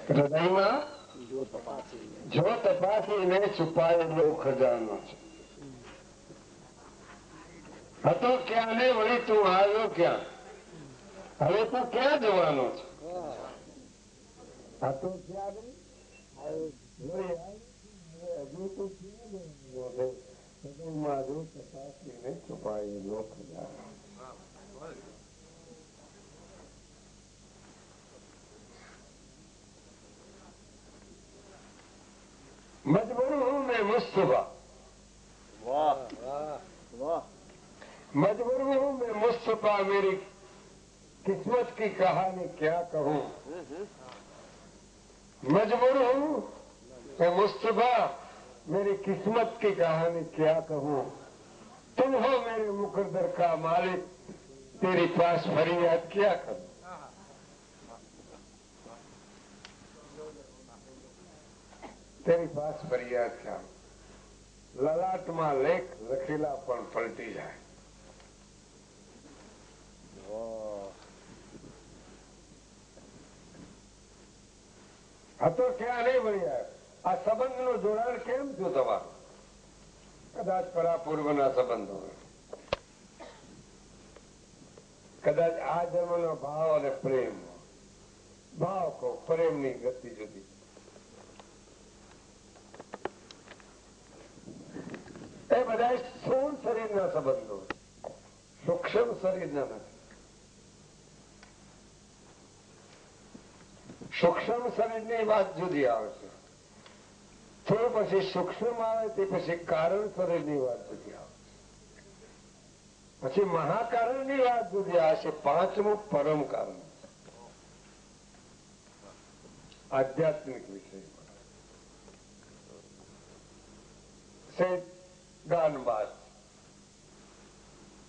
હૃદયમાં જો તપાસીને છુપાયેલો ખજાનો છે. હતો ક્યાં ને વળી તું આવ્યો ક્યાં? હવે તું ક્યાં જવાનો છે? હતો ક્યાં હજુ તું ક્યાં હૃદયમાં જો તપાસીને છુપાયેલો ખજાનો. मजबूर हूं मैं मुस्तफा, वाह वाह, मजबूर हूं मैं मुस्तफा, मेरी किस्मत की कहानी क्या कहूं. मजबूर हूं मैं मुस्तफा, मेरी किस्मत की कहानी क्या कहूं. तुम हो मेरे मुकद्दर का मालिक, तेरी पास फरियाद क्या करूं. तेरी पास फरियाद क्या. લલાટમાં લેખ લખેલા પણ પલટી જાય. હતો ક્યાં નહીં ભણ્યા. આ સંબંધનું જોડાણ કેમ થયું તમારું? કદાચ પરાપૂર્વના સંબંધો, કદાચ આ જન્મનો ભાવ અને પ્રેમ. ભાવ કહો, પ્રેમની ગતિ જુદી. એ બધા સ્થૂળ શરીરના સંબંધો, સૂક્ષ્મ શરીરના નથી. સૂક્ષ્મ શરીરની વાત જુદી આવશે. થોડું પછી સૂક્ષ્મ આવે તે પછી કારણ શરીરની વાત જુદી આવશે. પછી મહાકારણની વાત જુદી આવશે. પાંચમું પરમ કારણ, આધ્યાત્મિક વિષય. गान बात,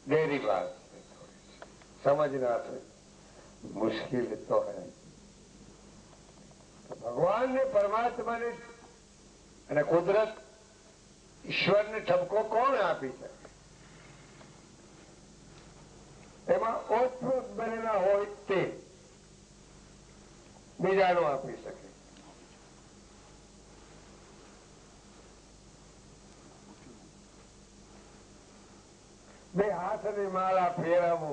डेरी बात समझना तो मुश्किल तो है. भगवान ने, परमात्मा ने અને કુદરત ઈશ્વરને ઠપકો કોણ આપી શકે? એમાં ઓતપ્રોત બનેલા હોય તે બીજાનો આપી શકે. બે હાથની માળા ફેરવો,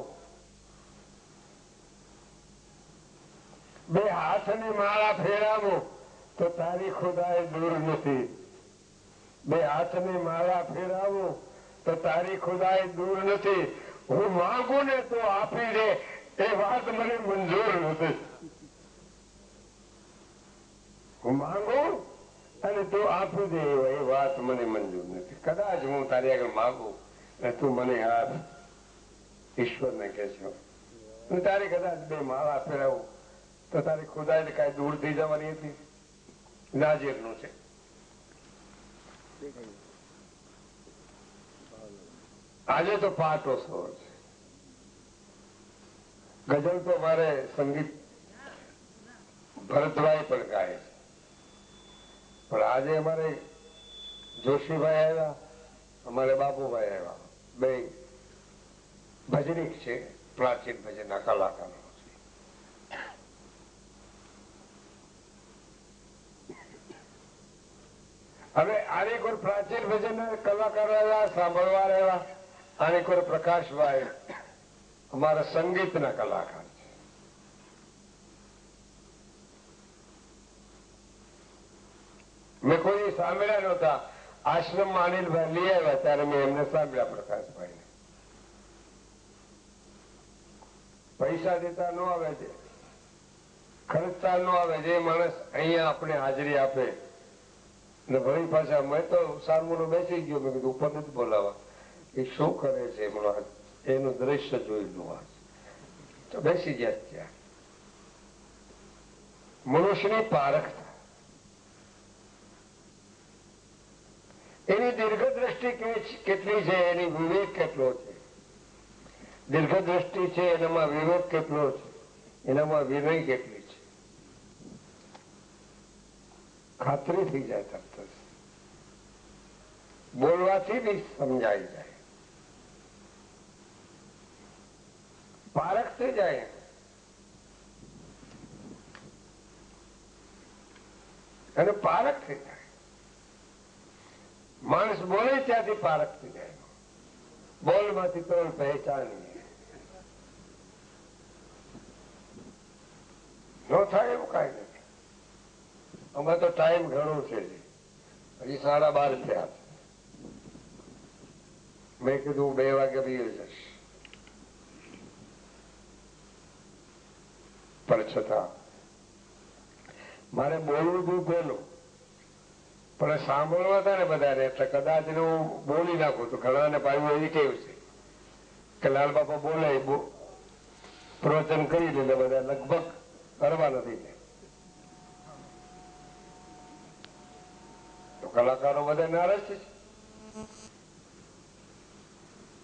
બે હાથની માળા ફેરવો તો તારી ખુદાઈ દૂર નથી. બે હાથની માળા ફેરવો તો તારી ખુદાઈ દૂર નથી. હું માંગુ ને તો આપી દે એ વાત મને મંજૂર નથી. હું માંગુ અને તું આપી દે એ વાત મને મંજૂર નથી. કદાચ હું તારી આગળ માંગુ તું મને હાથ, ઈશ્વરને કે છો હું તારી કદાચ બે માળા ફેરવું તો તારી ખુદાઈ કઈ દૂર થઈ જવાની હતી? નાજીરનું છે. આજે તો પાટોત્સવ છે. ગઝલ તો મારે સંગીત ભરતભાઈ પણ ગાય છે, પણ આજે અમારે જોશીભાઈ આવ્યા, અમારે બાપુભાઈ આવ્યા. બે ભજનીક છે, પ્રાચીન ભજનના કલાકારો છે. હવે આની કોઈ પ્રાચીન ભજન કલાકારો આવ્યા, સાંભળવા આવ્યા. આની કોઈ પ્રકાશભાઈ અમારા સંગીતના કલાકાર છે. મેં કોઈ સાંભળ્યા નહોતા. આશ્રમ અનિલભાઈ લઈ આવ્યા ત્યારે મેં એમને સાંભળ્યા, પ્રકાશભાઈ. પૈસા દેતા ન આવે છે, ખર્ચતા ન આવે. જે માણસ અહીંયા આપણે હાજરી આપે ને ભરી પાછા, મેં તો સારું બેસી ગયો. મેં કીધું ઉપર નથી બોલાવા, એ શું કરે છે એનું દ્રશ્ય જોઈ લું. તો બેસી ગયા. ત્યાં મનુષ્યની પારખતા, એની દીર્ઘ દ્રષ્ટિ કેટલી છે, એની વિવેક કેટલો છે. દીર્ઘ દ્રષ્ટિ છે એનામાં વિવેક કેટલો છે, એનામાં વિનય કેટલી છે, ખાતરી થઈ જાય. તરત બોલવાથી બી સમજાઈ જાય, પારખ થઈ જાય. અને પારખ થઈ જાય. માણસ બોલે ત્યાંથી પારખ થઈ જાય. બોલમાંથી તો પહેચાની નો થાય એવું કઈ નથી. આમાં તો ટાઈમ ઘણો છે, હજી 12:30 થયા. મેં કીધું 2 વાગે બી જઈશ, પણ છતાં મારે બોલવું હતું પેલું, પણ સાંભળવા હતા ને બધાને, એટલે કદાચ હું બોલી નાખું તો ઘણાને પાછું એવી કેવું છે કે લાલ બાપા બોલે પ્રવચન કરી લે, બધા લગભગ કરવા નથી. તો કલાકારો બધા નારાજ છે.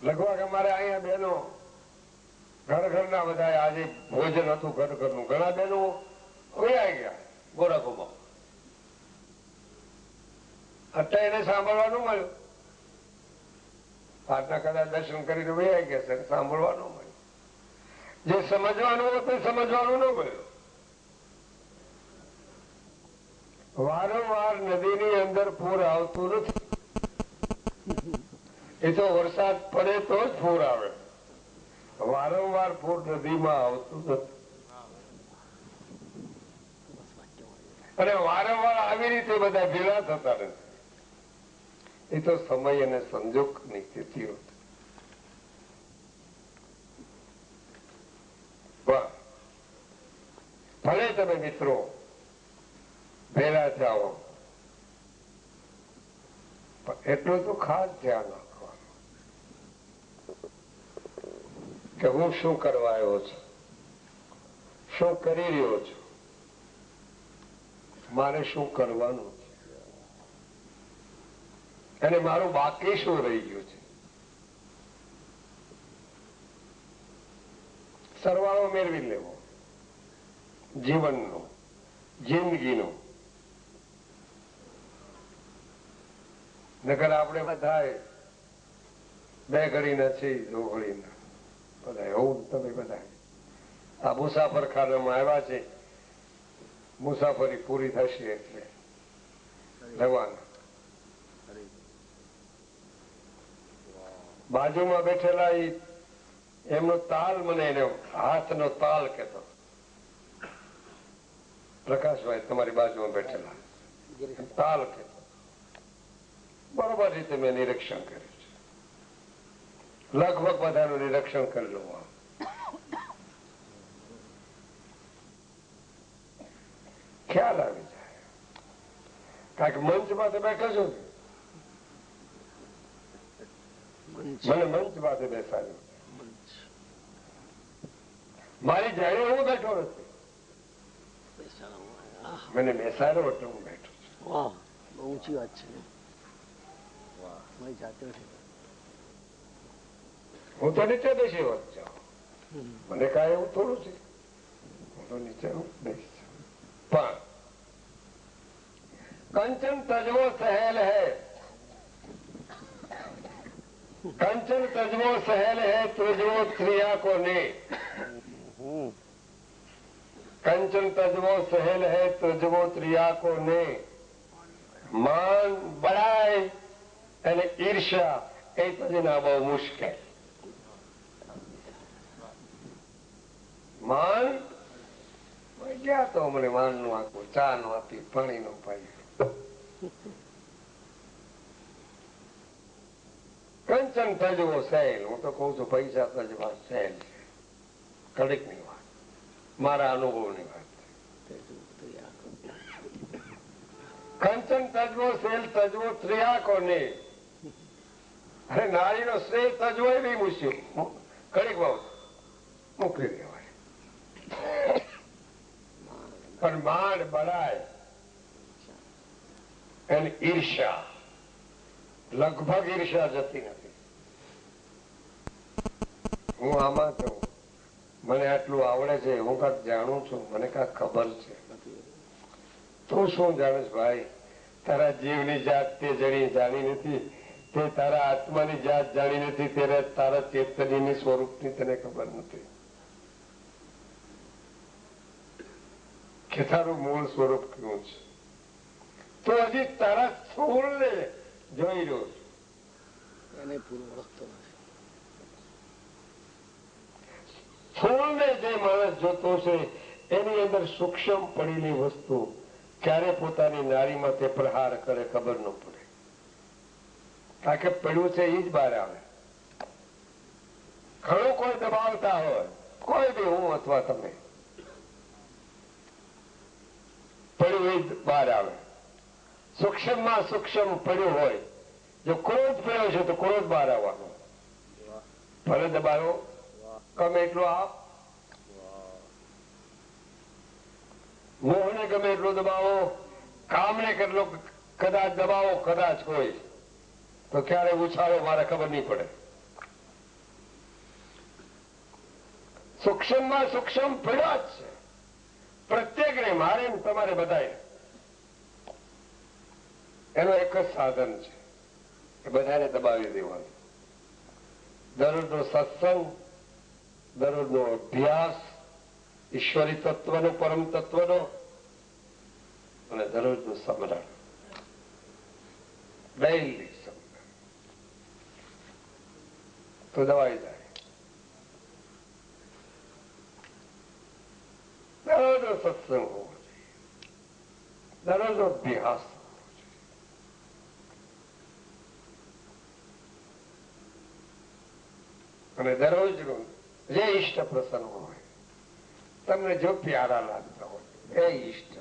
લગભગ અમારે અહીંયા બહેનો ઘર ઘરના બધા આજે ભોજન હતું ઘર ઘરનું, ઘણા બહેનો વયા ગયા ગોરાખોમાં. અત્યારે એને સાંભળવાનું મળ્યું. આજના કદાચ દર્શન કરીને વયા ગયા છે, સાંભળવાનું મળ્યું. જે સમજવાનું હતું સમજવાનું ન મળ્યું. વારંવાર નદીની અંદર પૂર આવતું નથી. એ તો વરસાદ પડે તો જ પૂર આવે. વારંવાર પૂર નદીમાં આવતું નથી. અને વારંવાર આવી રીતે બધા ભેગા થતા નથી. એ તો સમય અને સંજોગની સ્થિતિઓ. ભલે તમે મિત્રો ભેગા જાઓ, પણ એટલું તો ખાસ ધ્યાન રાખવાનું કે હું શું કરવા આવ્યો છું, શું કરી રહ્યો છું, મારે શું કરવાનું છે, અને મારું બાકી શું રહી ગયું છે. સરવાળો મેળવી લેવો જીવનનો, જિંદગીનો. નકર આપણે બધા 2 ઘડીના છે, 2 ઘડીના બધા એવું. તમે બધા આ મુસાફર ખાનામાં આવ્યા છે, મુસાફરી પૂરી થશે એટલે રવાના. બાજુમાં બેઠેલા એમનો તાલ, મને એને હાથનો તાલ કહેતો. પ્રકાશભાઈ તમારી બાજુમાં બેઠેલા તાલ કહેતો. બરોબર રીતે મેં નિરીક્ષણ કર્યું છે. લગભગ બધાનું નિરીક્ષણ કરી લઉં. ખ્યાલ આવી જાય. કારણ કે મંચમાં તો બેઠો છું, મને મંચ પાસે બેસાડ્યો. મારી જાણે હું બેઠો નથી, મને બેસાડ્યો એટલે હું બેઠો છું. બહુ ઊંચી વાત છે. હું તો નીચે બેસી હોત જાઉં, મને કાંઈ એવું થોડું છે. હું તો નીચે બેસી જાઉં. પણ કંચન તજવો સહેલ હૈ, કંચન તજવો સહેલ હૈ, તજવો ત્રિયા કો ને. કંચન તજવો સહેલ હૈ, તજવો ત્રિયા કો ને. માન, બડાઈ અને ઈર્ષા એ તજના બહુ મુશ્કેલ. માન ગયા તો મને માન નું આખું, ચા નું આપી, પાણી નું પાઈ. કંચન તજવો સહેલ, હું તો કઉ છું પૈસા તજવા સહેલ છે. કડીક ની વાત, મારા અનુભવ ની વાત. કંચન તજવો સહેલ, તજવો ત્રિયાકો ને. અરે નારીનો શ્રેય તજવો એ બી મુશ્કેલ. કડીક બહુ મૂકી દેવાય. પણ માન, બળાય અને ઈર્ષા, લગભગ ઈર્ષા જતી નથી. હું આમાં છું, મને આટલું આવડે છે, હું કાંક જાણું છું, મને કાંક ખબર છે. તું શું જાણું ભાઈ? તારા જીવની જાત તે જાણી નથી, તે તારા આત્માની જાત જાણી નથી, તારા ચેતનની સ્વરૂપની તને ખબર નથી કે તારું મૂળ સ્વરૂપ કેવું છે. તો હજી તારા સ્થૂળને જોઈ રહ્યો છું. એને પૂરું ઓળખતો નથી. સ્થૂળને જે માણસ જોતો છે એની અંદર સૂક્ષ્મ પડેલી વસ્તુ ક્યારે પોતાની નારીમાં તે પ્રહાર કરે ખબર ન પડે. કારણ કે પડ્યું છે એ જ બહાર આવે. ઘણું કોઈ દબાવતા હોય, કોઈ બી, હું અથવા તમે, પડ્યું એ જ બહાર આવે. સૂક્ષ્મમાં સૂક્ષ્મ પડ્યું હોય. જો ક્રોધ પડ્યો છે તો ક્રોધ બહાર આવવાનો. ભલે દબાવો, ગમે એટલો આપ, મોહને ગમે એટલો દબાવો, કામને કેટલો કદાચ દબાવો, કદાચ કોઈ તો ક્યારે ઉછાળો મારે ખબર નહીં પડે. સૂક્ષ્મમાં સૂક્ષ્મ પડ્યા જ છે પ્રત્યેકને, મારે ને તમારે બધાએ. એનો એક જ સાધન છે કે બધાને દબાવી દેવાનું. દરરોજનો સત્સંગ, દરરોજનો અભ્યાસ ઈશ્વરી તત્વનો, પરમ તત્વનો, અને દરરોજનું સ્મરણ, ડેઈલી સ્મરણ, તો દવાઈ જાય. દરરોજનો સત્સંગ હોવો જોઈએ, દરરોજનો અભ્યાસ, અને દરરોજનું જે ઈષ્ટ પ્રસન્ન હોય, તમને જો પ્યારા લાગતા હોય એ ઈષ્ટ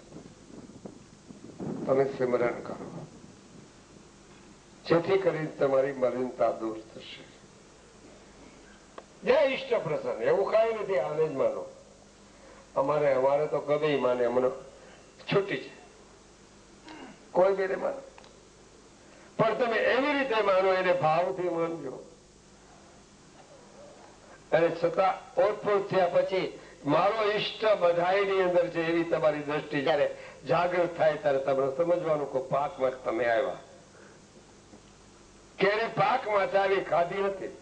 તમે સિમરન કરો, જેથી કરીને તમારી મલિનતા દૂર થશે. જે ઈષ્ટ પ્રસન્ન, એવું કઈ નથી આને જ માનો. અમારે તો ગમે માને, અમને છૂટી છે, કોઈ બી માનો, પણ તમે એવી રીતે માનો, એને ભાવથી માનજો. અને છતાં ઓતપ્રોત થયા પછી મારો ઈષ્ટ બધાની અંદર છે એવી તમારી દ્રષ્ટિ જયારે જાગૃત થાય ત્યારે તમને સમજવાનું કે પાકમાં તમે આવ્યા. કેરી પાકમાં આવી ખાધી નથી,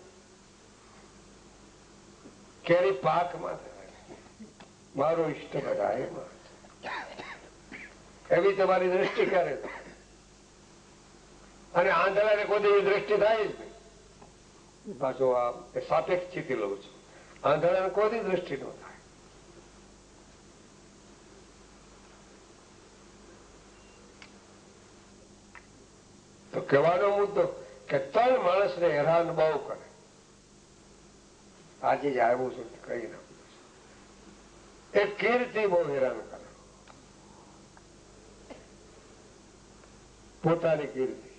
કેરી પાકમાં મારો ઈષ્ટ બધા એમાં, એવી તમારી દ્રષ્ટિ કરે. અને આંધળાને કોઈ એવી દ્રષ્ટિ થાય જ નહીં. પાછો આ સાપેક્ષ સ્થિતિ લઉં છું. આંધળાને કોઈ દ્રષ્ટિ ન થાય. તો કહેવાનો મુદ્દો કે ત્રણ માણસને હેરાન બહુ કરે. આજે જ આવ્યું છું કઈ ના, એક કીર્તિ બહુ હેરાન કરે, પોતાની કીર્તિ.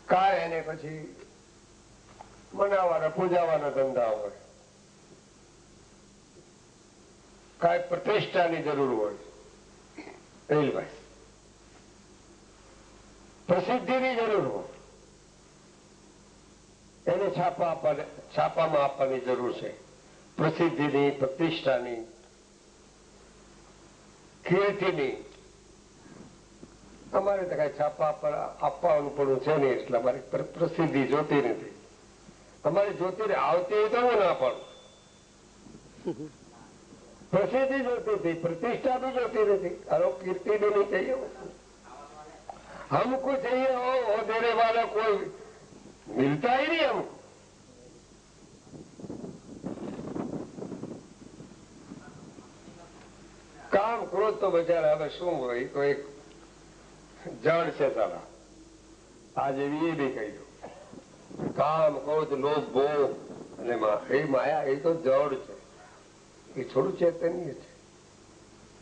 કાંઈ એને પછી મનાવાના પૂજાવાના ધંધા હોય, કાંઈ પ્રતિષ્ઠાની જરૂર હોય, એલભાઈ પ્રસિદ્ધિની જરૂર હોય, એને છાપામાં આપવાની જરૂર છે. પ્રસિદ્ધિની, પ્રતિષ્ઠાની, કીર્તિની. અમારે તો કઈ છાપા આપવાનું પણ છે નહીં, એટલે અમારી પ્રસિદ્ધિ જોતી નથી. અમારી જોતી આવતી હોય તો હું ના પાડું. પ્રસિદ્ધિ જોતી હતી, प्रतिष्ठा भी જોતી નથી. अरे कीर्ति भी नहीं चाहिए, हमको चाहिए वो देने वाला कोई मिलता ही नहीं हमको. કામ ક્રોધ તો બચારા હવે શું હોય, તો એક જડ છે સારા. આજે એ બી કહી દઉં, કામ ક્રોધ લોભ ભોગ અને એ માયા, એ તો જડ છે, એ થોડું ચૈતન્ય છે.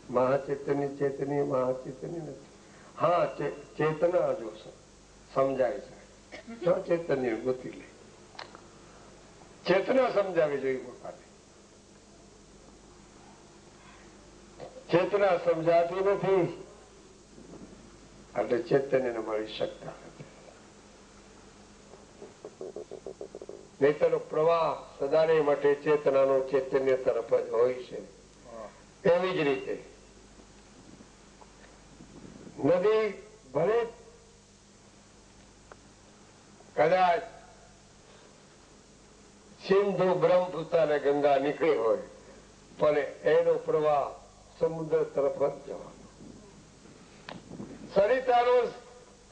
મહાચૈતન્ય ચૈતન્ય મહાચૈતન્ય નથી. હા, ચેતના જો સમજાય છે તો ચૈતન્ય ગોતી લે. ચેતના સમજાવી જોઈએ પોતાને. ચેતના સમજાતી નથી એટલે ચૈતન્યને મળી શકતા નથી. નહીતરનો પ્રવાહ સદાને માટે ચેતનાનો ચૈતન્ય તરફ જ હોય છે. એવી જ રીતે નદી ભલે કદાચ સિંધુ બ્રહ્મપુત્ર અને ગંગા નીકળી હોય, પણ એનો પ્રવાહ સમુદ્ર તરફ જ જવાનો. સરિતાનો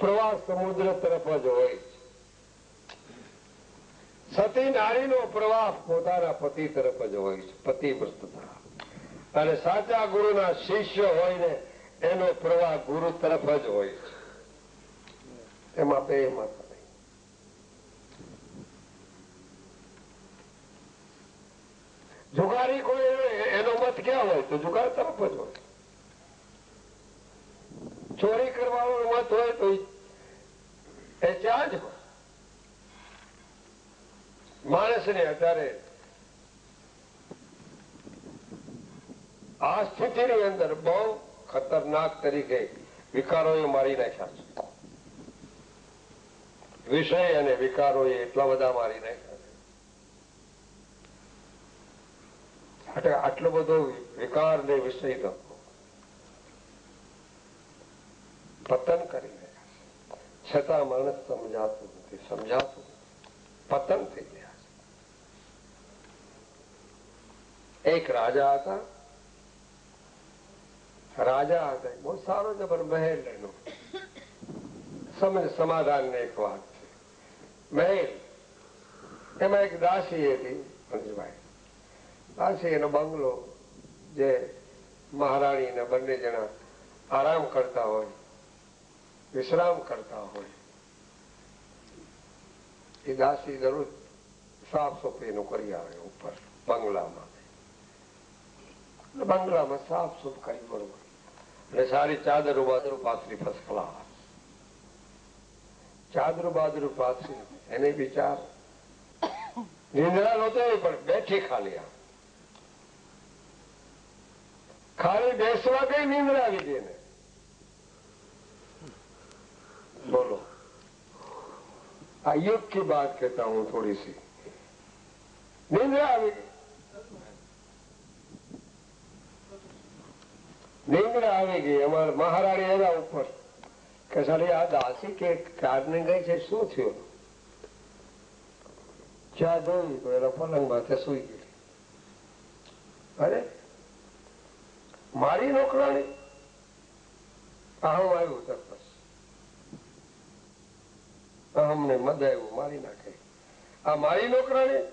પ્રવાહ સમુદ્ર તરફ જ હોય. સતી નારીનો પ્રવાહ પોતાના પતિ તરફ જ હોય છે, પતિવ્રતતા. અને સાચા ગુરુના શિષ્ય હોય ને એનો પ્રવાહ ગુરુ તરફ જ હોય છે. એમાં બે મત નહીં. જુગારી કોઈ એનો મત ક્યાં હોય તો જુગાર તરફ જ હોય. ચોરી કરવાનો મત હોય તો એ ત્યાં જ હોય. માણસને અત્યારે આ સ્થિતિની અંદર બહુ ખતરનાક તરીકે વિકારોએ મારી નાખ્યા છે. વિષય અને વિકારોએ એટલા બધા મારી નાખ્યા છે. આટલો બધો વિકાર ને વિષય નો પતન કરી રહ્યા છે. છતાં માણસ સમજાતું નથી, પતન થઈ ગયા છે. એક રાજા હતા. બહુ સારો જબર મહેલ એનો. સમાધાન ને એક વાત છે. મહેલ એમાં એક દાસી હતી, મંજુભાઈ. દાસી એનો બંગલો, જે મહારાણી ને બંને જણા આરામ કરતા હોય, વિશ્રામ કરતા હોય. એ દાસી દરરોજ સાફ સફાઈનું કરી આવે ઉપર બંગલામાં. બંગલામાં સાફ સુફ કરી બરોબર. અને સારી ચાદરો બાદરો પાથરી, ફર્સ્ટ ક્લાસ ચાદરો બાદરો પાથરી. એને વિચાર નિંદ્રા નહોતો પણ બેઠી ખાલી બેસવા કઈ નિંદ્રા આવી ગઈ ને. बोलो, युग की बात कहता हूं थोड़ी सी. निंद्रा આવી ગઈ. અમારા મહારાણી એના ઉપર કે સારી આ દાસી કે કારને ગઈ છે, શું થયું? ચા જોઈ તો એના પલંગ માથે સુઈ ગઈ. અરે મારી નોકરાણી? આવ્યું તરત. અમને મદ આવ્યું, મારી નાખે. આ મારી નોકરાણી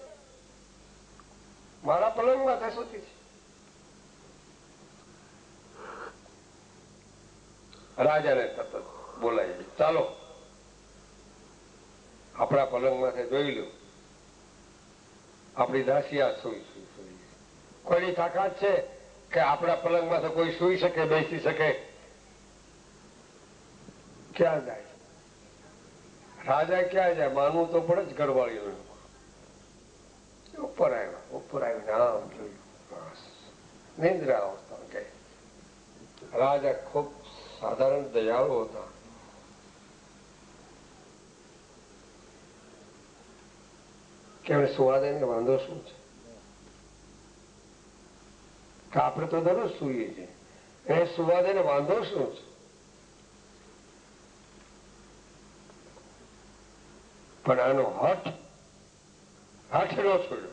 મારા પલંગ માથે સૂતી છે. રાજાને તરત બોલાવી, ચાલો આપણા પલંગ માથે જોઈ લો. આપણી દાસી આ સુઈ. કોઈની તાકાત છે કે આપણા પલંગ માથે કોઈ સુઈ શકે, બેસી શકે? ક્યાં જાય? રાજા ક્યાં જાય? માનવું તો પડે જ ઘરવાળીઓને. ઉપર આવીને આમ જોયું, નિંદ્રા અવસ્થા કે. રાજા ખૂબ સાધારણ દયાળુ હતા. કે સુવા દે ને, વાંધો શું છે? કે આપણે તો દરરોજ સુઈએ છીએ, એ સુવા દે ને, વાંધો શું છે? પણ આનો હઠ ન છોડ્યો.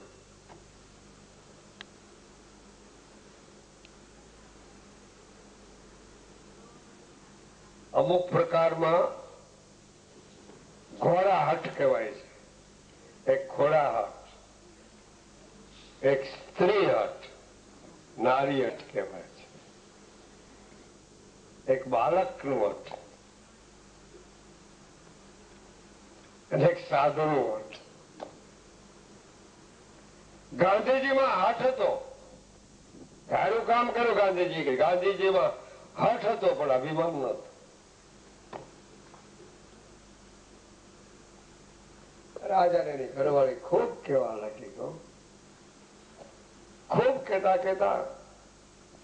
અમુક પ્રકારમાં ઘોડા હઠ કહેવાય છે. એક ઘોડા હઠ, એક સ્ત્રી હઠ, નારી હઠ કહેવાય છે. એક બાળકનું હઠ અને એક સાધુનું હઠ. ગાંધીજીમાં હઠ હતો, સારું કામ કર્યું ગાંધીજી. ગાંધીજીમાં હઠ હતો પણ અભિમાન નહોતો. રાજાને એની ઘરવાળી ખૂબ કહેવા લાગી. ખૂબ કહેતા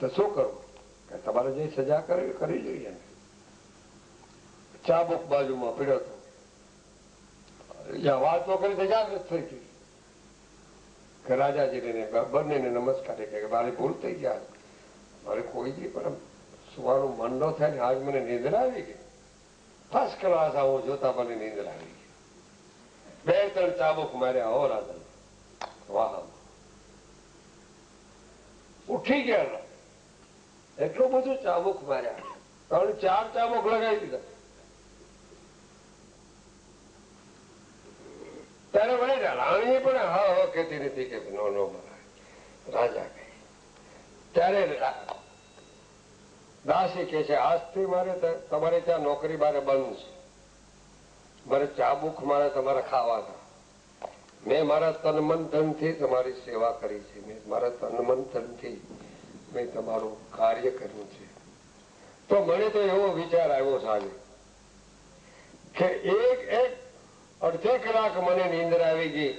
તો શું કરવું? કે તમારે જે સજા કરવી કરી જોઈએ. ચાબુક બાજુમાં પીડ્યો હતો. વાતો કરી તો જાગૃત થઈ ગઈ કે રાજાજીને બંનેને નમસ્કાર કે મારી ભૂલ થઈ ગયા. મારે કોઈ દી પણ સુવાનું મન ન થાય ને આજ મને નીંદર આવી ગઈ. ફર્સ્ટ ક્લાસ આવું જોતા મને નીંદર આવી ગઈ. 2-3 ચાબુક માર્યા. હો રાજા, વાહ, ઉઠી ગયા. એટલું બધું ચાબુક માર્યા, 3-4 ચાબુક લગાવી દીધા. ત્યારે વળી રાણી પણ હા કહેતી નથી કે નો નો રાજા કહે. ત્યારે દાસી કે છે આજથી મારે તમારે ત્યાં નોકરી મારે બંધ છે, મારે ચાબુક મારે તમારે ખાવાના. મેં મારા તન મન ધનથી તમારી સેવા કરી છે, મેં મારા તન મન ધનથી મેં તમારું કાર્ય કર્યું છે. તો મને તો એવો વિચાર આવ્યો સાહેબ કે એક અડધી કલાક મને નીંદર આવી ગઈ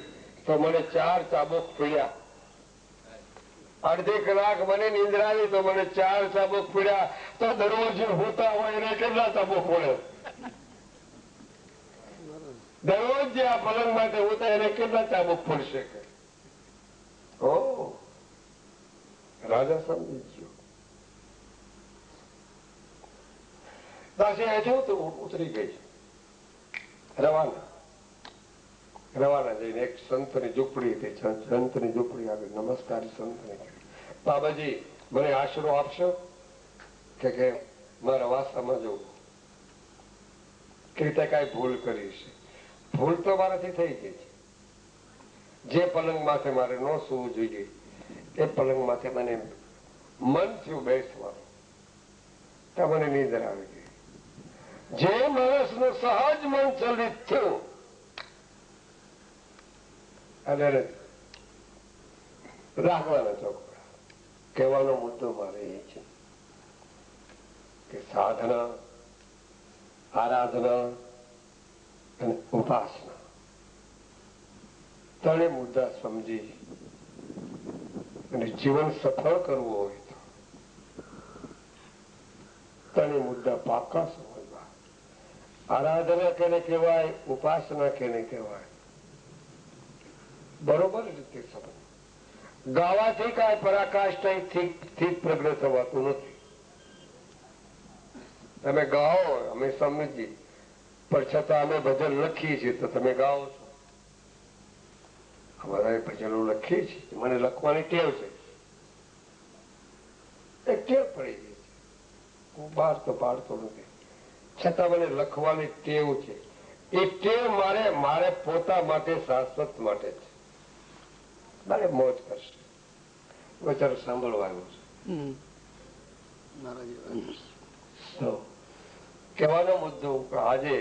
તો મને 4 ચાબુક પીડ્યા. અડધી કલાક મને નીંદર આવી તો મને 4 ચાબુક પીડ્યા. તો દરરોજ હોતા હોય એને કેટલા ચાબુક પડે? દરરોજ જે આ પલંગ માટે હોતા એને કેટલા ચાબુક પડશે? ઓ રાજા સમજી ગયો. દાસી હજુ તો ઉતરી ગઈ. રવાના જઈને એક સંતની ઝૂંપડી હતી, સંતની ઝૂંપડી આવી, નમસ્કાર સંતને. બાબાજી મને આશરો આપશો કે મારા વાસામાં જવું, કે રીતે કઈ ભૂલ કરી છે? ભૂલ તો મારાથી થઈ ગઈ છે. જે પલંગ માથે મારે ન સૂવું જોઈએ એ પલંગ માથે મને મન થયું બેસવાનું, ત્યાં મને નીંદર આવી ગઈ. જે માણસનું સહજ મન ચલિત થયું અને રાખવાના ચોકડા. કહેવાનો મુદ્દો મારે એ છે કે સાધના, આરાધના અને ઉપાસના ત્રણે મુદ્દા સમજી અને જીવન સફળ કરવું હોય તો ત્રણે મુદ્દા પાકા સમજવા. આરાધના કેને કહેવાય, ઉપાસના કેને કહેવાય, બરોબર રીતે સમજ. ગાવાથી કાંઈ પરાકાષ્ઠથી પ્રગટ થવાતું નથી. તમે ગાઓ અમે સમજી, પણ છતાં અમે ભજન લખીએ છીએ તો તમે ગાઓ છો. અમારા ભજનો લખીએ છીએ, મને લખવાની ટેવ છે, એક ટેવ પડી ગઈ છે. હું બહાર તો પાડતો નથી, છતાં મને લખવાની ટેવ છે. એ ટેવ મારે પોતા માટે, શાશ્વત માટે છે. મારે મોજ કરશે બચારો સાંભળવા આવ્યો છે. કહેવાનો મુદ્દો આજે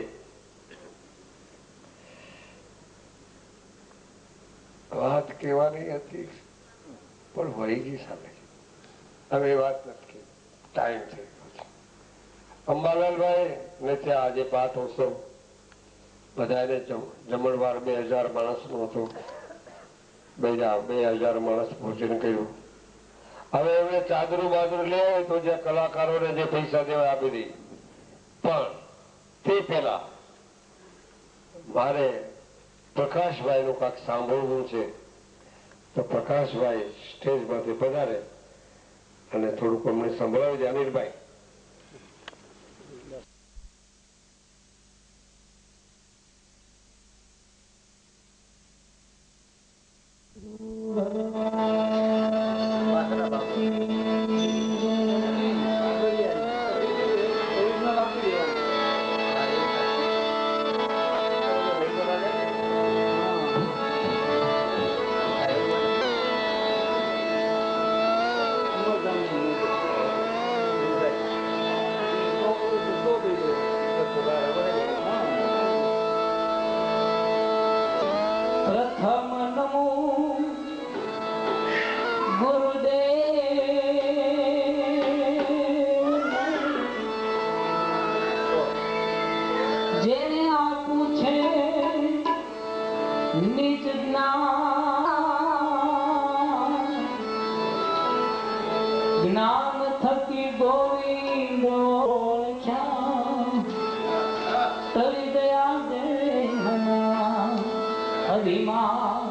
વાત કહેવાની હતી પણ વહી ગઈ સામે. હવે એ વાત નથી, ટાઈમ થઈ ગયો છે. અંબાલાલભાઈ ને ત્યાં આજે પાઠોત્સવ બધાને જમણવાર 2000 માણસનો હતો. 2000 માણસ ભોજન કર્યું. હવે એમને ચાદરું બાદરું લે તો જે કલાકારોને જે પૈસા દેવા આપી દઈ, પણ તે પેલા મારે પ્રકાશભાઈ નું કાંક સાંભળવું છે. તો પ્રકાશભાઈ સ્ટેજ માંથી પધારે અને થોડુંક અમને સંભળાવી દે. અનિલભાઈ. જ્ઞાન થકી ગોવિંદ તરી દયા દેહના અભિમાન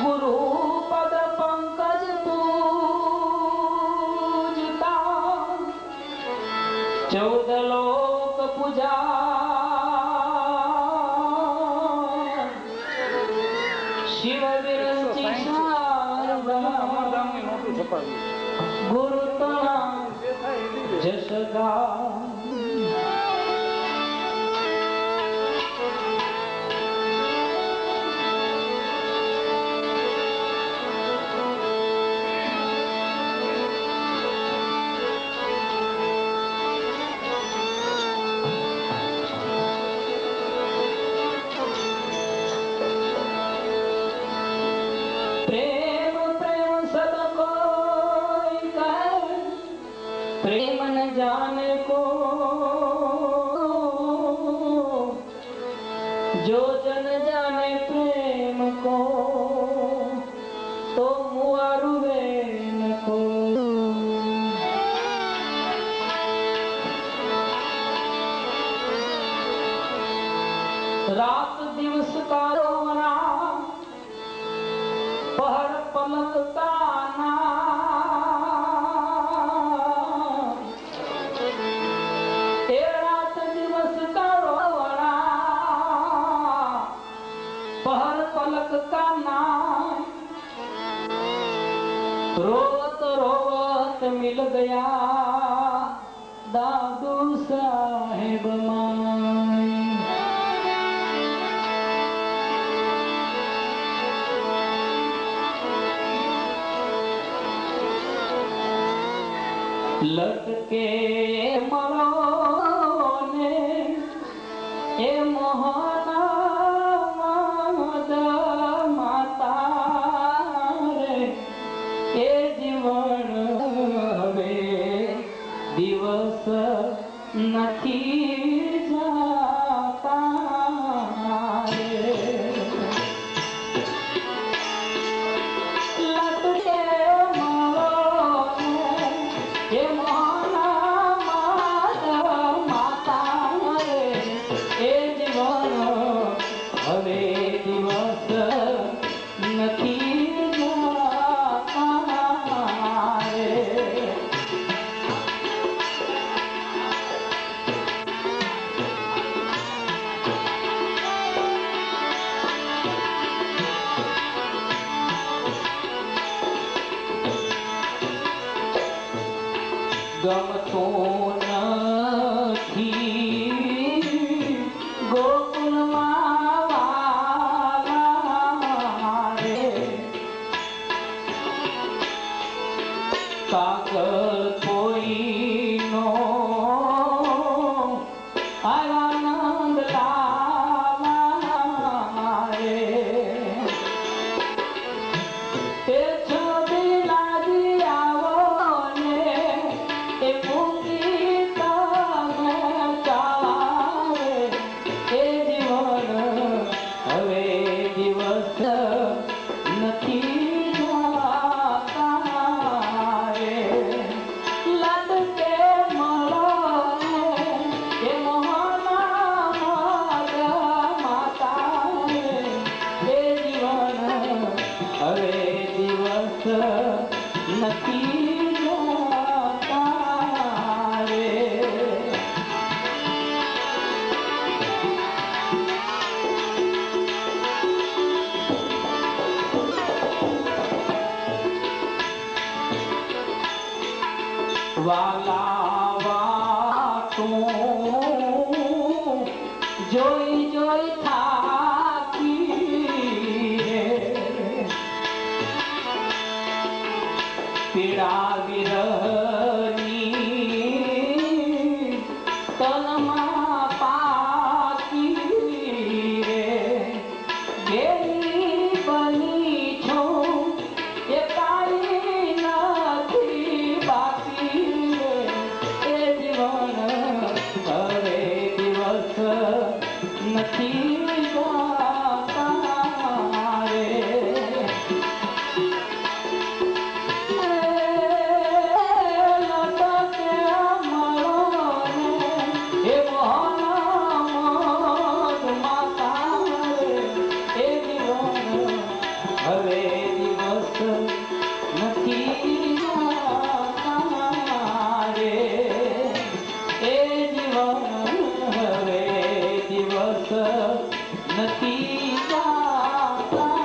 ગુરુ પદ પંકજ પૂજતા 14 લોક પૂજા જશગા प्रेम न जाने को जो जन जाने प्रेम को तो मुआरु बेन को रात दिवस का रोना पहर पलक का ना पलक का नाम रोवत रोवत मिल गया दादू साहेब माई लटके मरो ने ए मोहना દિવસ નથી જાતા લટકે મારો એ માતા એ જીવન હવે દિવસ નથી ગમતો નથી ગોકુળમાં વાલા રે કાગળ કોઈનો આનંદ લાલા રે તે છોડી લાગી આવો વાલા વાતું જોઈ જોઈ થાકી રે પીડા વિરહની તનમાં પાકી રે ગેલી બની છું એ કાઈ નથી બાકી એ જીવન હવે દિવસ નથી જાતા રે નથી જાતા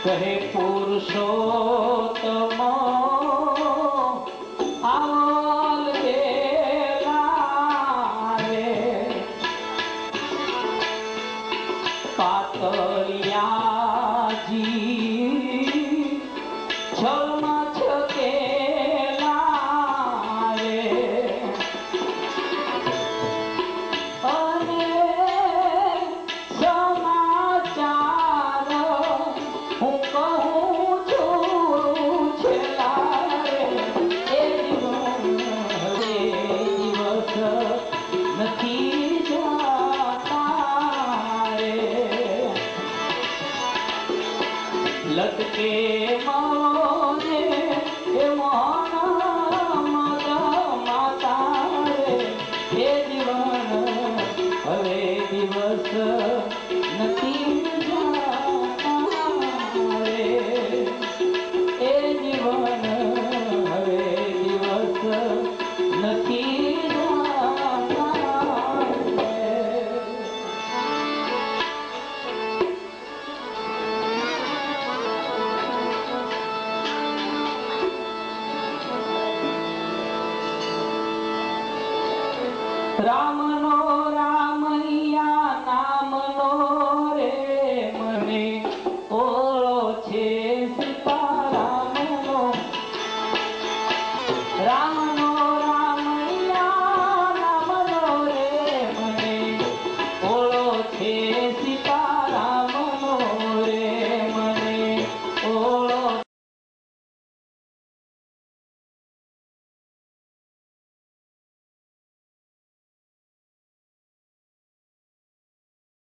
કહે પુરુષોત્તમ આવલ વેલા રે પાતળિયાજી છલમાં છકેલા રે અને સમાચાર હું કહું છું છેલ્લા રે એ દિવસ નથી જાતા રે લટકે મોને એ મોહના માતા રે એ જીવન હવે દિવસ નથી જાતા રે એ જીવન હવે દિવસ નથી જાતા રે રામનો રામૈયા નામનો રે મને ઓળો છે સીતારામનો રામનો રામૈયા નામનો રે મને ઓળો છે સીતારામનો રે મને ઓળો છે સીતારામનો રે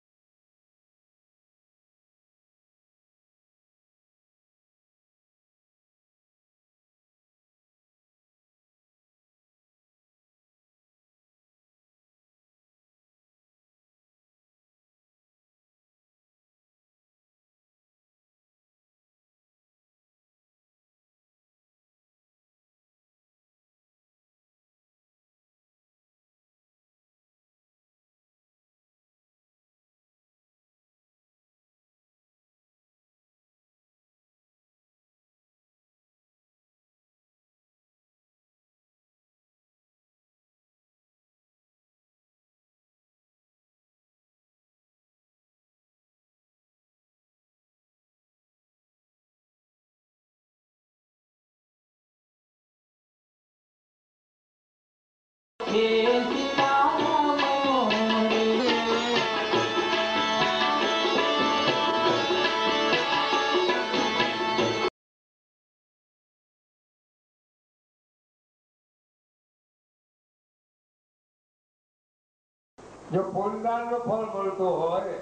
જો પુણ્યદાન નું ફળ મળતું હોય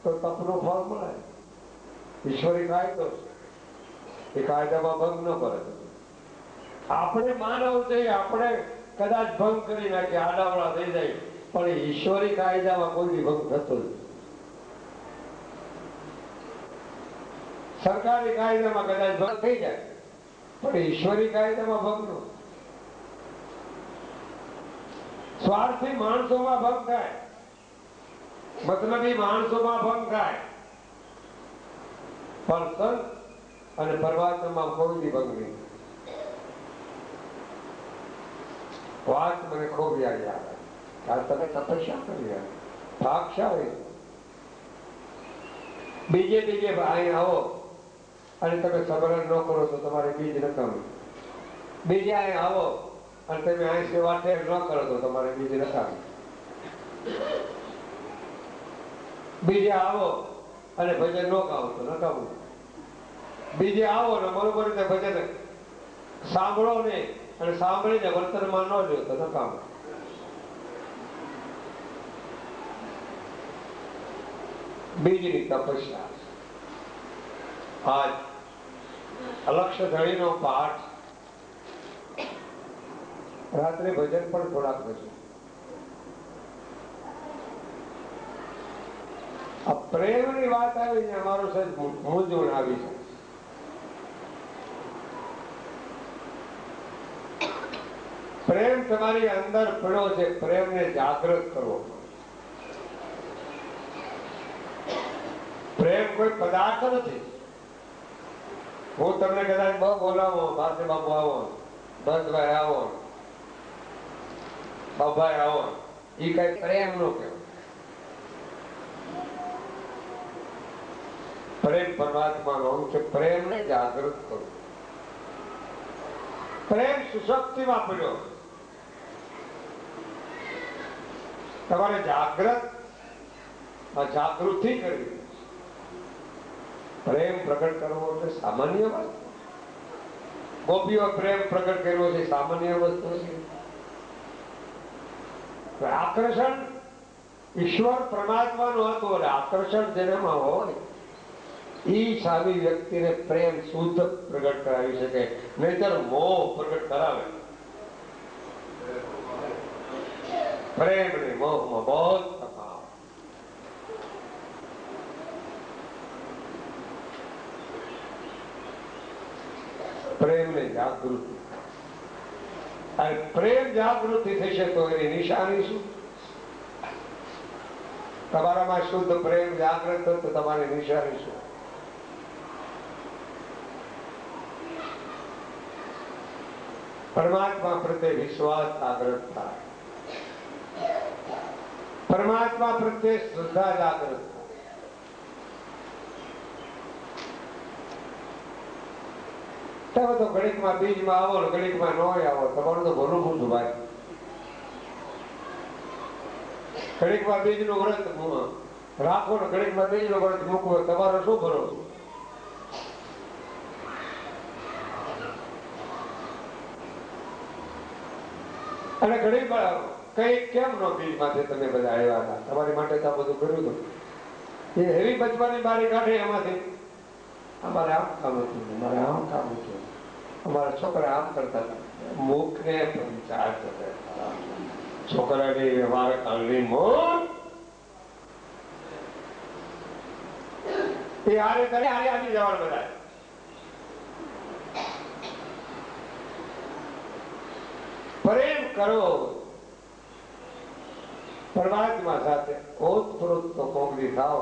તો તપનું ફળ મળે. ઈશ્વરી કાયદો છે, એ કાયદામાં ભંગ ન કરે. આપણે માનવ છે, આપણે કદાચ ભંગ કરી નાખીએ, આડાવડા થઈ જાય, પણ ઈશ્વરી કાયદામાં કોઈ બી ભંગ થતો નથી. સરકારી કાયદામાં કદાચ ભંગ થઈ જાય, પણ ઈશ્વરી કાયદામાં ભંગ ન. સ્વાર્થી માણસોમાં ભંગ થાય, મતલબી માણસોમાં ભંગ થાય, પણ સંત અને પરમાત્મામાં કોઈ બી ભંગ નહીં. વાત મને ખૂબ યાદ આવે. આ તમે તપસ્યા કરી, ભાગશાળી બીજે અહીં આવો અને તમે સમરણ ન કરો તો તમારે બીજ નકામું. બીજે અહીં આવો અને તમે અહીં સેવા ઠેર ન કરો તો તમારે બીજ નકામું. બીજે આવો અને ભજન ન ગાઓ તો નકામું. બીજે આવો ને બરોબર રીતે ભજન સાંભળો નહીં અને સાંભળીને વર્તનમાં ન લ્યો તો નકામું. બીજની તપસ્યા. આજ અલક્ષ્ય ધણીનો પાઠ, રાત્રે ભજન પણ થોડાક ભજન. આ પ્રેમની વાત આવી ને અમારું સજ મૂંઝવણ આવી છે. પ્રેમ તમારી અંદર પડ્યો છે, પ્રેમને જાગૃત કરવો. પ્રેમ કોઈ પદાર્થ નથી, હું તમને કદાચ બહુ બોલાવો, પાસે બાપુ આવો, બસભાઈ આવો, બાબાઈ આવો, એ કઈ પ્રેમ નો કહેવાય. પ્રેમ પરમાત્માનો અંશ છે. પ્રેમને જાગૃત કરો. પ્રેમ સુશક્તિમાં પડ્યો. તમારે જાગૃતિ કરવી. પ્રેમ પ્રગટ કરવો એટલે સામાન્ય વાત. ગોપીઓ પ્રેમ પ્રગટ કર્યો છે, સામાન્ય વસ્તુ છે. આકર્ષણ ઈશ્વર પરમાત્માનું હતું અને આકર્ષણ જેનામાં હોય ઈ સામી વ્યક્તિને પ્રેમ શુદ્ધ પ્રગટ કરાવી શકે, નહીતર મોહ પ્રગટ કરાવે. પ્રેમ ને મોહમાં બહુ તફાવત. પ્રેમ ને જાગૃતિ, અને પ્રેમ જાગૃતિ થશે તો એની નિશાની શું? તમારામાં શુદ્ધ પ્રેમ જાગૃત હોય તો તમારી નિશાની શું? પરમાત્મા પ્રત્યે વિશ્વાસ જાગૃત થાય, પરમાત્મા પ્રત્યે શ્રદ્ધા જાગૃત થાય. તમે તો ઘડીકમાં બીજમાં આવો ને ઘડીકમાં ન આવો, તમારું તો ભલું પૂછું ભાઈ. ઘડીકમાં બીજનું વ્રત રાખો ને ઘડીકમાં બીજનું વ્રત મૂકવો, તમારો શું ભરોસો? અને ઘણી કઈ કેમ નો બીજમાંથી તમે બધા આવ્યા હતા? તમારી માટે તો બધું કર્યું હતું. એ હેવી બચવાની બારી કાઢે એમાંથી અમારે આમ કામ હતું, અમારે આમ કામ હતું, અમારા છોકરા આમ કરતા હતા. મુખને પંચાયત છોકરાની વ્યવહાર કાઢવી મોટ એ હારે કરે હારે આવી જવાનું બધા. પ્રેમ કરો પરમાત્મા સાથે, ઓતપ્રોત તો કોગડી થાવ,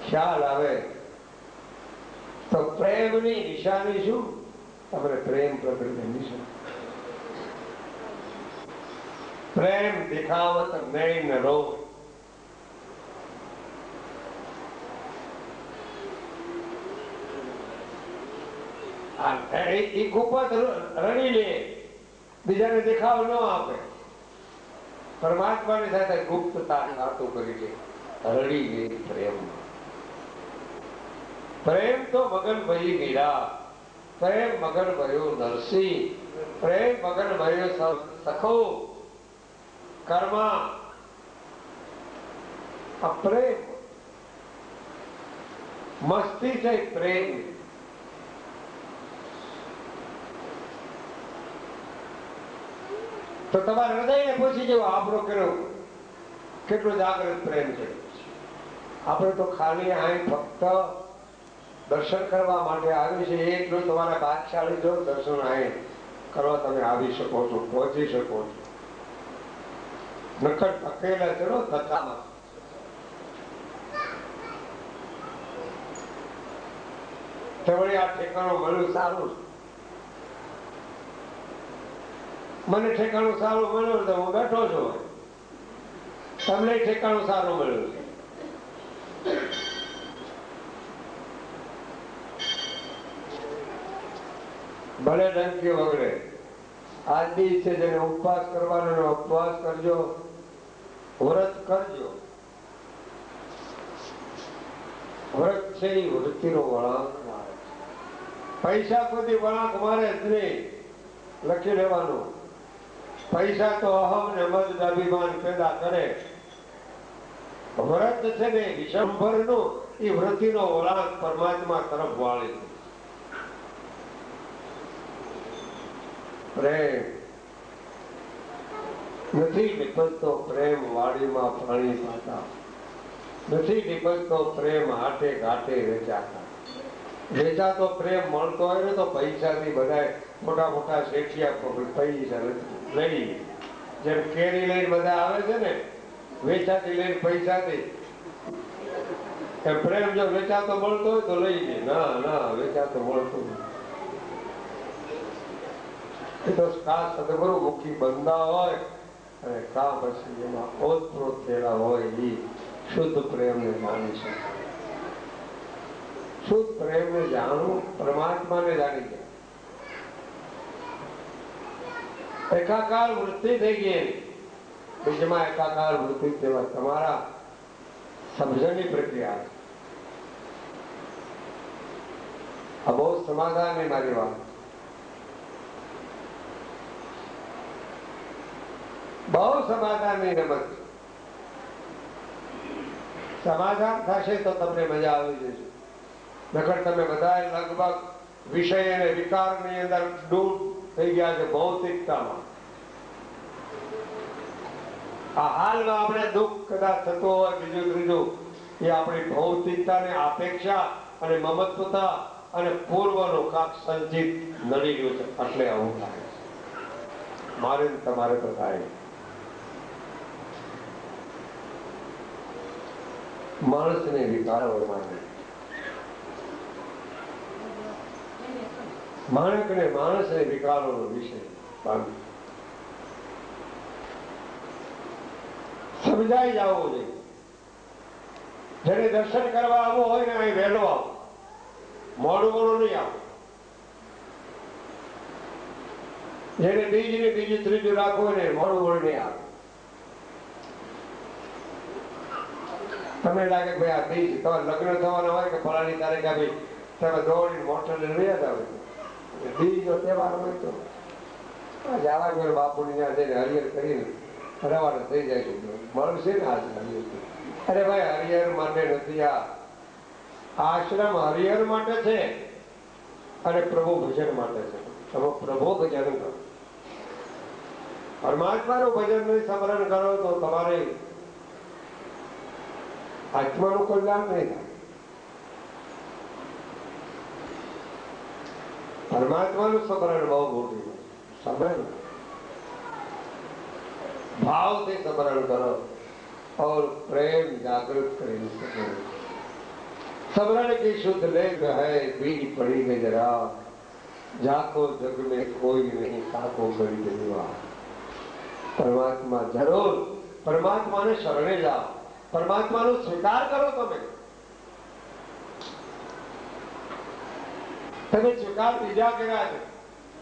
ખ્યાલ આવે તો પ્રેમની નિશાની શું? તમને પ્રેમ પ્રગટની નિશાની. પ્રેમ દિખાવત નૈન રોગ. એ ગુપ્ત રડી લે, બીજાને દેખાવ ન આપે. પરમાત્માની સાથે ગુપ્તતા વાતો કરી લે, રડી લે. પ્રેમ પ્રેમ તો મગન ભઈ મીરા, પ્રેમ મગન ભયો નરસિંહ, પ્રેમ મગન ભયો સખો કર્મા. પ્રેમ મસ્તી છે. પ્રેમ તો તમારા હૃદયને પૂછી જવો, આપણો કેટલો જાગૃત પ્રેમ છે. આપણે તો ખાલી અહીં ફક્ત દર્શન કરવા માટે આવી છે. એટલું તમારા ભાગશાળી જો દર્શન અહીં કરવા તમે આવી શકો છો, પહોંચી શકો છો. નકર ટકેલા ચલો ધક્કામાં. તે વળી આ ઠેકાણું મળ્યું સારું, મને ઠેકાણું સારું મળ્યું તો હું બેઠો છું. તમને ઠેકાણું સારું મળ્યું છે. ભલે ડંકી વગડે. આજ દી છે જેને ઉપવાસ કરવાનો ઉપવાસ કરજો, વ્રત કરજો. વ્રત છે એ વૃત્તિનો વળાંક મારે. પૈસા કોઈ વળાંક મારે જ નહીં. લખી લેવાનું, પૈસા તો અહમ ને મદ અભિમાન પેદા કરે. વ્રત છે ને વિશંભર નું એ વૃત્તિનો વળાંક પરમાત્મા તરફ વાળે. પ્રેમ નથી નીપજતો, પ્રેમ વાડીમાં પાણી પાતા નથી નીપજતો, પ્રેમ હાટે ઘાટે વેચાતા. વેચાતો પ્રેમ મળતો હોય ને તો પૈસાથી બધા મોટા મોટા શેઠિયા પૈસા લઈ, જેમ કેરી લઈને બધા આવે છે ને વેચાતી લઈને પૈસાથી. એ પ્રેમ જો વેચાતો મળતો હોય તો લઈ લે, ના ના વેચાતો મળતો નથી. એ તો કા સદગુરુ મુખી બંધા હોય અને કા પછી એમાં ઓતપ્રોત થયેલા હોય એ શુદ્ધ પ્રેમને જાણી શકે. શુદ્ધ પ્રેમને જાણવું પરમાત્માને જાણી જાય. એકાકાર વૃત્તિ થઈ ગઈ, બીજમાં એકાકાર વૃત્તિ થવા તમારા સમજણની પ્રક્રિયા. આ બહુ સમાધાનની મારી વાત. બહુ સમાધાનની રમત. સમાધાન થશે તો તમને મજા આવી જશે. નકર તમે બધા લગભગ વિષય અને વિકારની અંદર ડૂબ થઈ ગયા છે ભૌતિકતામાં. આ હાલમાં આપણે દુઃખ કદાચ થતું હોય બીજું ત્રીજું, એ આપણી ભૌતિકતાને અપેક્ષા અને મમત્વતા અને પૂર્વનું કાક સંચિત નડી ગયું છે એટલે આવું થાય છે. મારે તમારે તો થાય. માણસને વિકારો માણસને વિકારોનો વિષય સમજાઈ જવો જોઈએ. જેને દર્શન કરવા આવવું હોય ને અહીં વહેલો આવો, મોડું નહીં આવો. જેને બીજું ત્રીજું રાખવું હોય ને મોડું નહીં આવે. તમને લાગે ભાઈ આ બીજ તમારે લગ્ન થવાના હોય કે ફલાણી તારીખ ભાઈ તમે દોડીને મોટર લઈને વ્યાજ આવે. બીજો તહેવાર હોય તો જવા ગયો બાપુની ત્યાં જઈને હરિયર કરીને રવાના થઈ જાય છે. મળશે ને આજે અરે ભાઈ હરિહર માટે નથી. આ આશ્રમ હરિહર માટે છે અને પ્રભુ ભજન માટે છે. તમે પ્રભુ ભજન કરો, પરમાત્માનું ભજન નહીં સ્મરણ કરો તો તમારે આત્માનું કલ્યાણ નહીં થાય. પરમાત્માનું સ્મરણ બહુ મોટું સ્મરણ, ભાવથી स्मरण करो और प्रेम जागृत करें. स्मरण की शुद्ध लेग है बीड़ पड़ी में जरा, जाको जग में कोई नहीं काको गई देवा. परमात्मा जरूर, परमात्मा ने शरणे जाओ, परमात्मा नो स्वीकार करो. તમે સ્વીકાર બીજા કર્યા છે.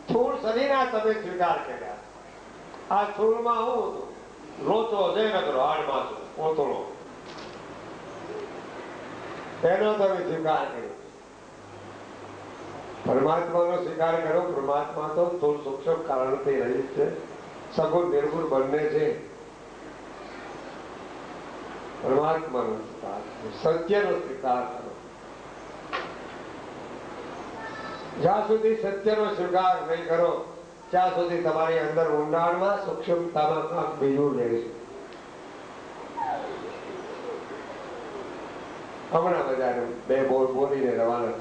સ્થૂળ શરીરના તમે સ્વીકાર કર્યા. આ સ્થૂળમાં હું લોચો છે ને કરો હાડમાં પોતળો એનો તમે સ્વીકાર કર્યો. પરમાત્માનો સ્વીકાર કરો. પરમાત્મા તો સ્થૂળ સૂક્ષ્મ કારણથી રહિત છે, સગુણ નિર્ગુણ બંને છે. પરમાત્માનો સ્વીકાર, સત્યનો સ્વીકાર કરો. જ્યાં સુધી સત્યનો સ્વીકાર નહીં કરો ત્યાં સુધી તમારી અંદર ઊંડાણમાં સૂક્ષ્મતામાં કાંક બીજું રહેશે. હમણાં બધાને બે બોલ બોલીને રવાના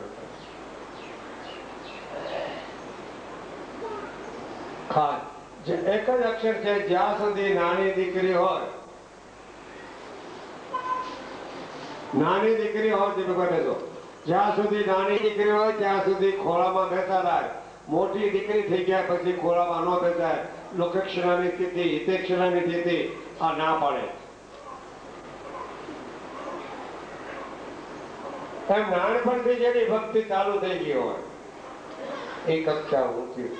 ખાસ જે એક જ અક્ષર છે. જ્યાં સુધી નાની દીકરી હોય, નાની દીકરી હોય તે બને તો જ્યાં સુધી નાની દીકરી હોય ત્યાં સુધી ખોળામાં બેસાડાય. મોટી દીકરી થઈ ગયા પછી ખોળામાં ન બેસાય. લોકેક્ષણાની સ્થિતિ, હિતેક્ષણાની સ્થિતિ આ ના પડે. એમ નાનપણથી જેની ભક્તિ ચાલુ થઈ ગઈ હોય એ કક્ષા ઊંચી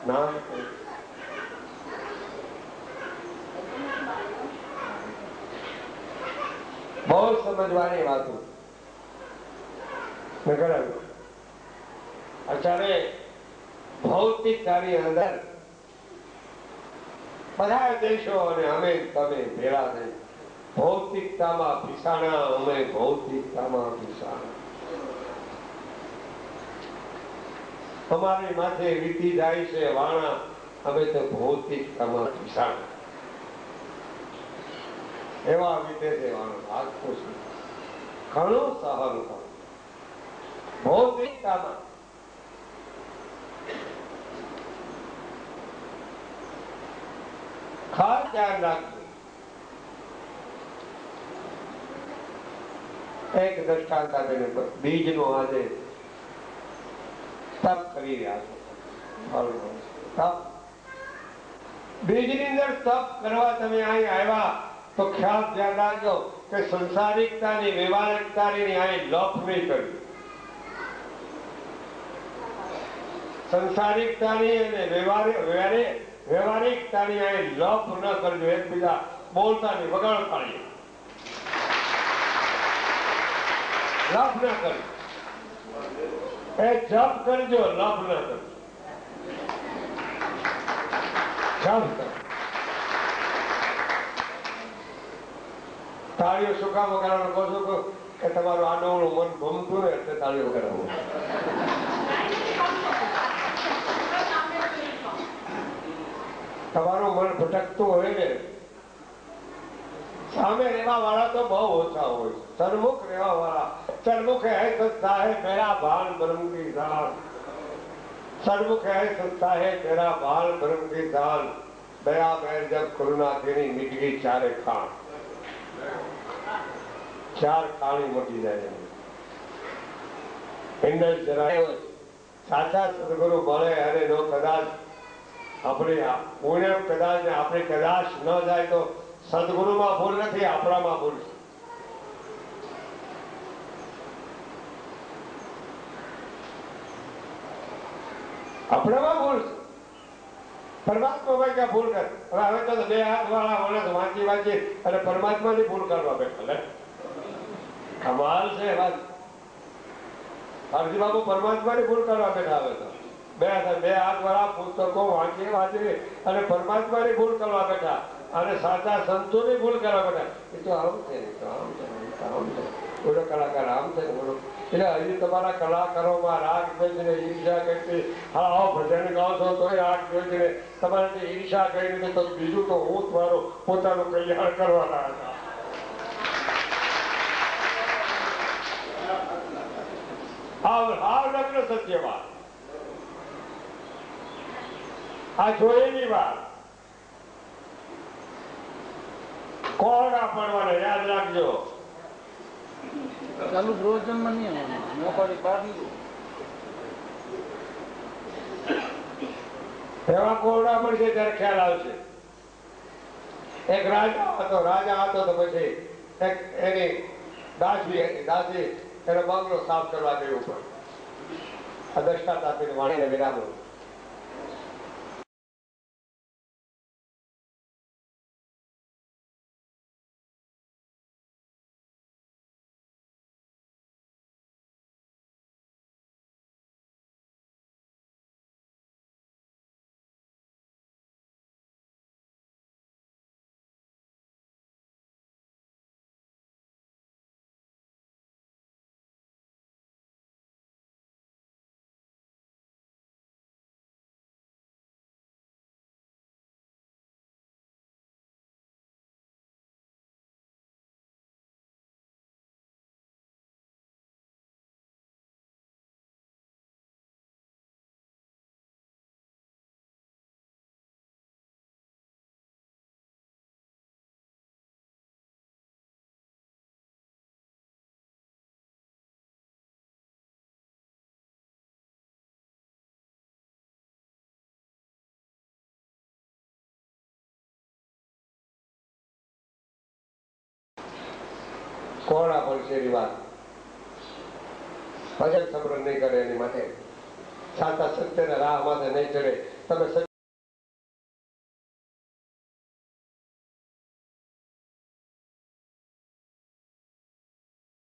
નાનપણ. બહુ સમજવાની વાતો. અત્યારે ભૌતિકતાની અંદર બધા દેશો અને અમે તમે ભેળા થઈ ભૌતિકતામાં પીસાણા. અમે ભૌતિકતામાં પીસાણા. અમારી માથે વીતી જાય છે વાણા. અમે તો ભૌતિકતામાં પીસાણા. એવા વીતે છે વાણા. આખું ઘણું સહન કરો ભૌતિકતામાં. ખાસ ધ્યાન રાખજો. એક દ્રષ્ટાંત આપીને બીજનો આજે તપ કરી રહ્યા છો. બીજની અંદર તપ કરવા તમે અહીં આવ્યા તો ખ્યાલ ધ્યાન રાખજો કે સંસારિકતાની વ્યવહારિકતાની અહીં લોપ નહીં કરવી. સંસારિકતાની અને વ્યવહારિકતાની અહીં લોપ ન કરજો. એકબીજા બોલતા નહીં, વગાડતા નહીં, લપ ન કરજો. એ જપ કરજો, લપ ન કરજો. તાળીઓ શું કામ વગાડવાનું કહો છો કે તમારું આડોળું મન ગમતું ને એટલે તાળીઓ વગાડવું. તમારું મન ભટકતું હોય ને, સામે રહેવા વાળા તો બહુ ઓછા હોય. સન્મુખ રહેવા વાળા, સન્મુખ હૈ સંસ્થા હૈ મેરા ભાન બ્રહ્મ કી દાન. सन्मुख है संस्था है तेरा बाल ब्रह्म की दान. दया बैर जब करुणा तेरी मिट गई चारे खान. चार खानी मटी जाए. इंद्र जरायो साचा सदगुरु મળે અને નો કદાચ આપણે પુણ્ય કદાચ ને આપણે કદાચ ન જાય તો સદગુરુમાં ભૂલ નથી, આપણામાં ભૂલ છે. આપણામાં ભૂલ છે. પરમાત્મા ભાઈ ક્યાં ભૂલ કરે? હવે તો બે હાથ વાળા માણસ વાંચી વાંચી અને પરમાત્માની ભૂલ કરવા બેઠા. કમાલ છે વાત. હરજી બાબુ પરમાત્માની ભૂલ કરવા બેઠા. હવે તો બે હાથ વાળા પુસ્તકો વાંચી વાંચી અને પરમાત્માની ભૂલ કરવા બેઠા અને સાચા સંતોની ભૂલ કરવા બેઠા. એ તો આમ છે, આમ છે, આમ છે. બોલો કલાકાર આમ છે ને બોલો. એટલે હજી તમારા કલાકારોમાં રાગ જોઈને ઈર્ષા કરી, હા ભજન ગાઓ છો તો રાગ જોઈને તમારે ઈર્ષા કરીને તો બીજું તો હું તમારું પોતાનું કલ્યાણ કરવાના હતા. હાવ નગ્ન સત્ય વાત. આ જોયેલી વાત. કોળા પડવાને યાદ રાખજો. ચાલુ પ્રવચનમાં નહીં આવવાનું, મોકળી બહાર નીકળું. એવા કોરડા પડશે ત્યારે ખ્યાલ આવશે. એક રાજા હતો તો પછી એક એની દાસી હતી. દાસી એનો બંગલો સાફ કરવા ગયું પણ આ દ્રષ્ટાંત આપીને વાણીને વિરામ. કોળા પડશે એની વાત ભજન સમરણ નહીં કરે એની માટે, સાચા સત્યના રાહ માટે નહીં ચડે. તમે